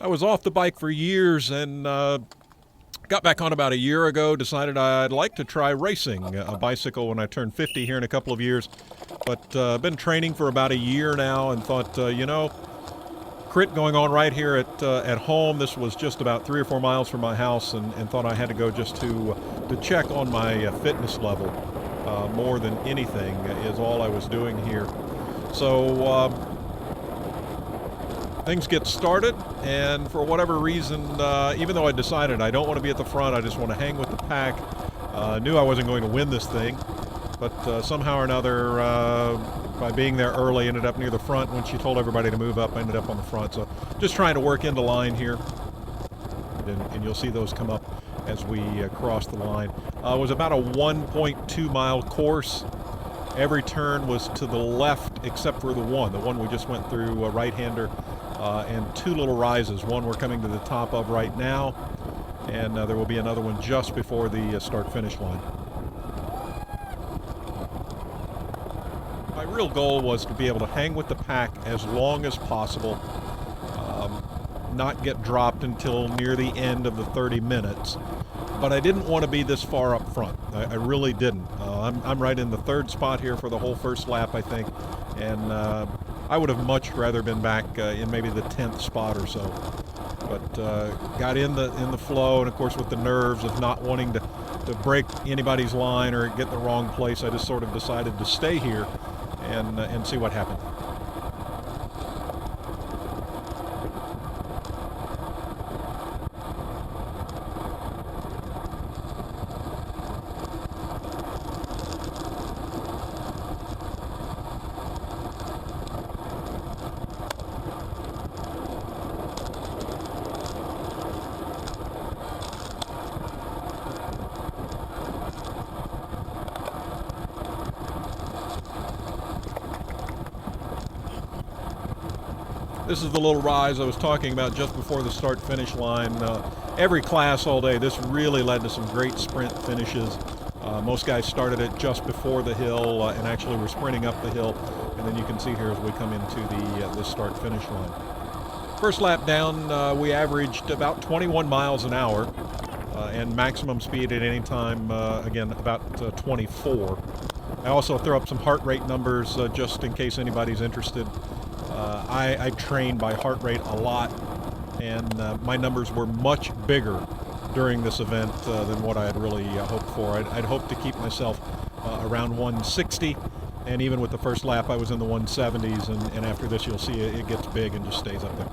I was off the bike for years and got back on about a year ago, decided I'd like to try racing a bicycle when I turn 50 here in a couple of years. But I've been training for about a year now and thought, crit going on right here at home. This was just about 3 or 4 miles from my house, and thought I had to go just to check on my fitness level. More than anything is all I was doing here. So things get started, and for whatever reason, even though I decided I don't want to be at the front, I just want to hang with the pack. Knew I wasn't going to win this thing, but somehow or another, by being there early, ended up near the front. When she told everybody to move up, I ended up on the front. So just trying to work into line here, and you'll see those come up as we cross the line. It was about a 1.2 mile course. Every turn was to the left except for the one we just went through, a right-hander, and 2 little rises. One we're coming to the top of right now, and there will be another one just before the start-finish line. My real goal was to be able to hang with the pack as long as possible, not get dropped until near the end of the 30 minutes. But I didn't want to be this far up front. I really didn't. I'm right in the 3rd spot here for the whole first lap, I think, and I would have much rather been back in maybe the 10th spot or so. But got in the flow, and of course with the nerves of not wanting to break anybody's line or get in the wrong place, I just sort of decided to stay here and see what happened. This is the little rise I was talking about just before the start-finish line. Every class all day, this really led to some great sprint finishes. Most guys started it just before the hill and actually were sprinting up the hill. And then you can see here as we come into the start-finish line. First lap down, we averaged about 21 miles an hour and maximum speed at any time, again, about 24. I also throw up some heart rate numbers just in case anybody's interested. I train by heart rate a lot, and my numbers were much bigger during this event than what I had really hoped for. I'd hoped to keep myself around 160, and even with the first lap I was in the 170s, and after this you'll see it gets big and just stays up there.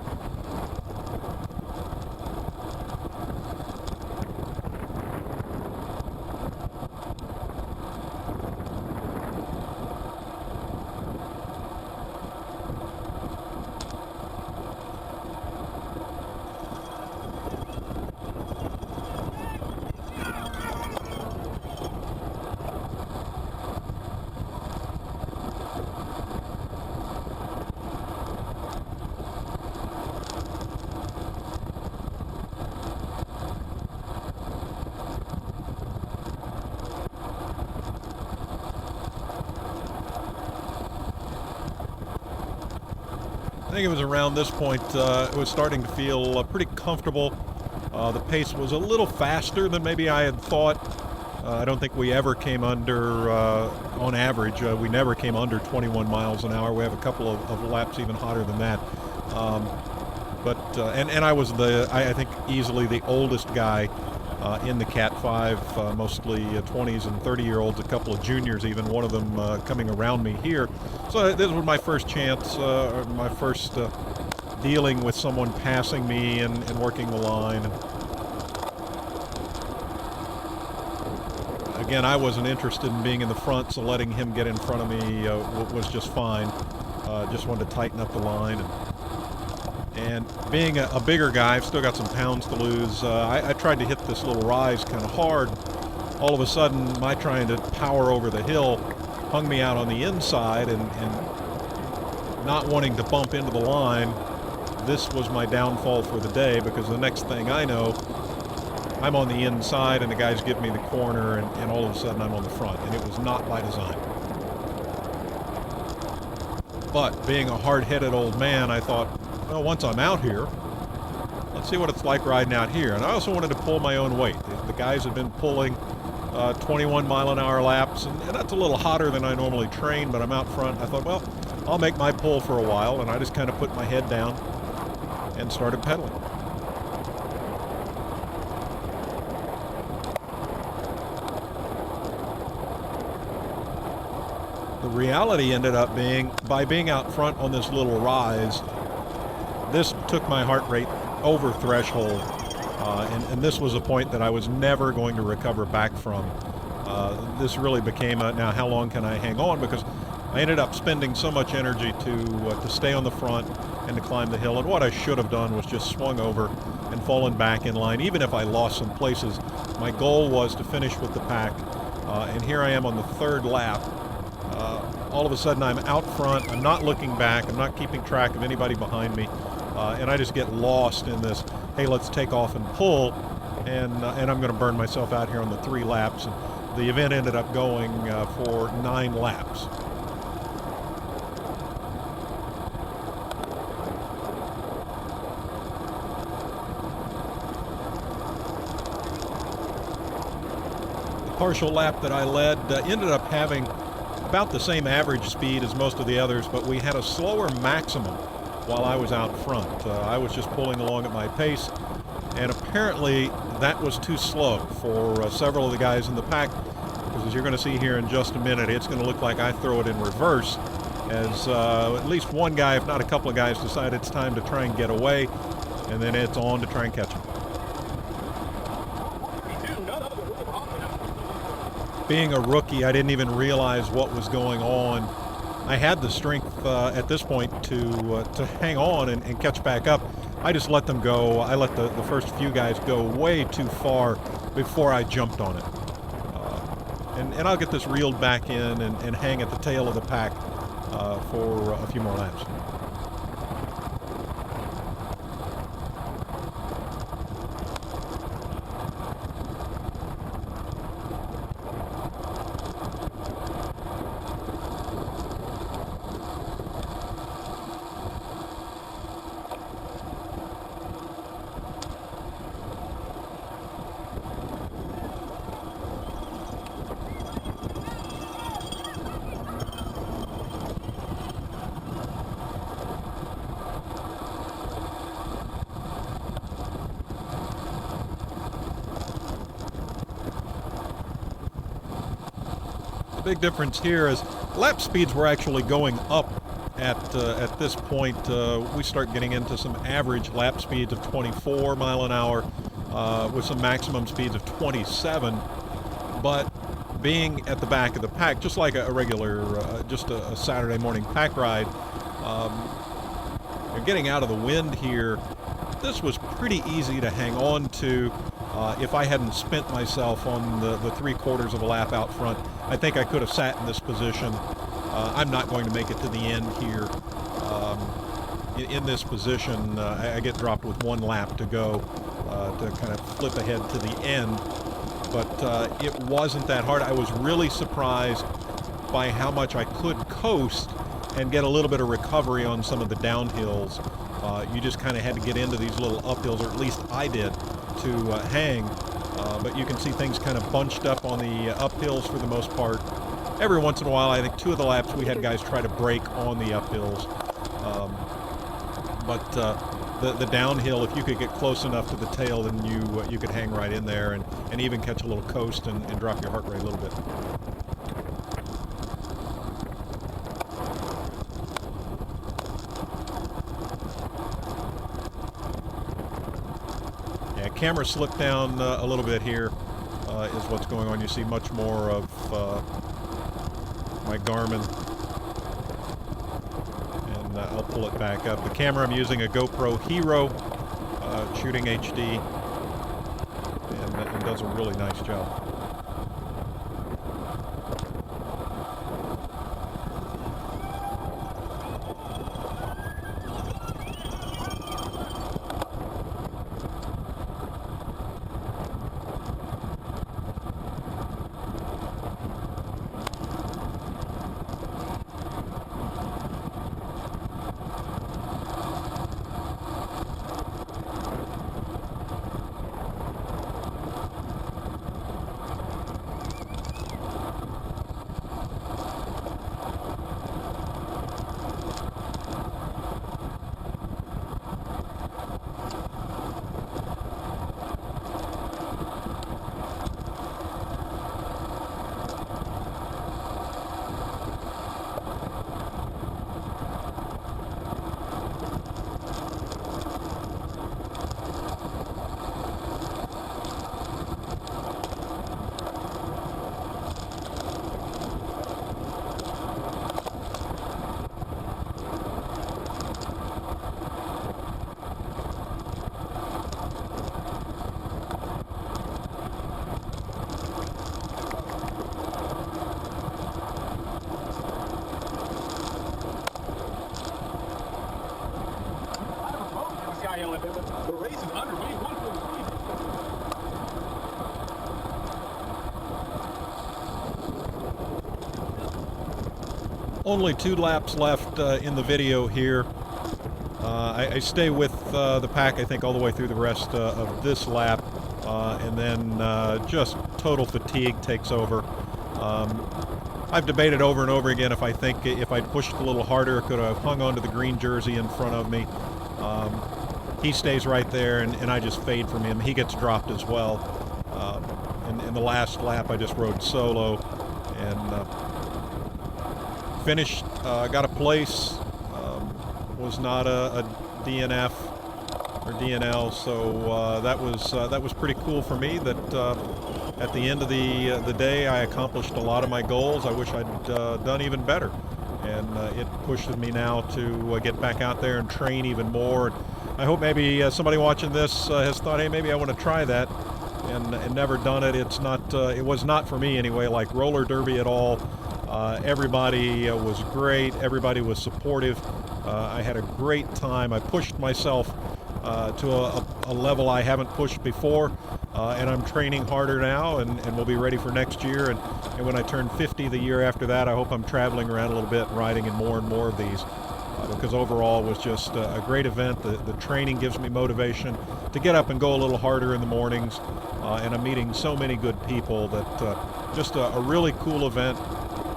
I think it was around this point it was starting to feel pretty comfortable. The pace was a little faster than maybe I had thought. I don't think we ever came under, on average, we never came under 21 miles an hour. We have a couple of laps even hotter than that. And I was I think easily the oldest guy in the Cat 5, mostly 20s and 30-year-olds, a couple of juniors even, one of them coming around me here. So this was my first chance, my first dealing with someone passing me and working the line. Again, I wasn't interested in being in the front, so letting him get in front of me was just fine. Just wanted to tighten up the line. And being a bigger guy, I've still got some pounds to lose. I tried to hit this little rise kind of hard. All of a sudden, my trying to power over the hill hung me out on the inside, and not wanting to bump into the line, this was my downfall for the day, because the next thing I know, I'm on the inside and the guys give me the corner, and all of a sudden I'm on the front, and it was not by design. But being a hard-headed old man, I thought, well, once I'm out here, let's see what it's like riding out here. And I also wanted to pull my own weight. The guys have been pulling 21-mile-an-hour laps, and that's a little hotter than I normally train, but I'm out front. I thought, well, I'll make my pull for a while, and I just kind of put my head down and started pedaling. The reality ended up being, by being out front on this little rise, this took my heart rate over threshold, and this was a point that I was never going to recover back from. This really became now how long can I hang on, because I ended up spending so much energy to stay on the front and to climb the hill, and what I should have done was just swung over and fallen back in line. Even if I lost some places, my goal was to finish with the pack, and here I am on the third lap. All of a sudden I'm out front, I'm not looking back, I'm not keeping track of anybody behind me, and I just get lost in this, hey, let's take off and pull, and I'm going to burn myself out here on the 3 laps. And the event ended up going for 9 laps. The partial lap that I led ended up having about the same average speed as most of the others, but we had a slower maximum while I was out front. I was just pulling along at my pace, and apparently that was too slow for several of the guys in the pack, because as you're going to see here in just a minute, it's going to look like I throw it in reverse, as at least one guy, if not a couple of guys, decide it's time to try and get away, and then it's on to try and catch him. Being a rookie, I didn't even realize what was going on. I had the strength at this point to hang on and catch back up. I just let them go. I let the first few guys go way too far before I jumped on it. And I'll get this reeled back in and hang at the tail of the pack for a few more laps. The big difference here is lap speeds were actually going up at this point. We start getting into some average lap speeds of 24 mile an hour with some maximum speeds of 27. But being at the back of the pack, just like a regular, just a Saturday morning pack ride, getting out of the wind here, this was pretty easy to hang on to. If I hadn't spent myself on the 3/4 of a lap out front, I think I could have sat in this position. I'm not going to make it to the end here. In this position, I get dropped with 1 lap to go to kind of flip ahead to the end. But it wasn't that hard. I was really surprised by how much I could coast and get a little bit of recovery on some of the downhills. You just kind of had to get into these little uphills, or at least I did, to hang. But you can see things kind of bunched up on the uphills for the most part. Every once in a while, I think 2 of the laps we had guys try to break on the uphills. But the downhill, if you could get close enough to the tail, then you could hang right in there and even catch a little coast and drop your heart rate a little bit. Yeah, camera slipped down a little bit here is what's going on. You see much more of my Garmin. I'll pull it back up. The camera, I'm using a GoPro Hero, shooting HD, and does a really nice job. ain't like that, but the race is underway. 143. Only 2 laps left in the video here. I stay with the pack, I think, all the way through the rest of this lap, and then just total fatigue takes over. I've debated over and over again if I think if I'd pushed a little harder, could have hung onto the green jersey in front of me. He stays right there, and I just fade from him. He gets dropped as well. In the last lap, I just rode solo and finished, got a place. Was not a DNF or DNL, so that was pretty cool for me. That at the end of the day, I accomplished a lot of my goals. I wish I'd done even better, and it pushes me now to get back out there and train even more. I hope maybe somebody watching this has thought, hey, maybe I want to try that, and never done it. It's not. It was not for me anyway. Like roller derby at all. Everybody was great. Everybody was supportive. I had a great time. I pushed myself to a level I haven't pushed before, and I'm training harder now, and we'll be ready for next year. And when I turn 50 the year after that, I hope I'm traveling around a little bit and riding in more and more of these, because overall it was just a great event. The training gives me motivation to get up and go a little harder in the mornings, and I'm meeting so many good people that just a really cool event.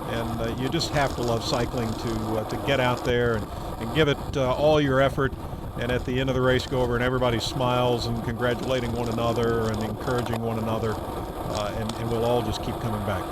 And you just have to love cycling to get out there and give it all your effort, and at the end of the race go over and everybody smiles and congratulating one another and encouraging one another, and we'll all just keep coming back.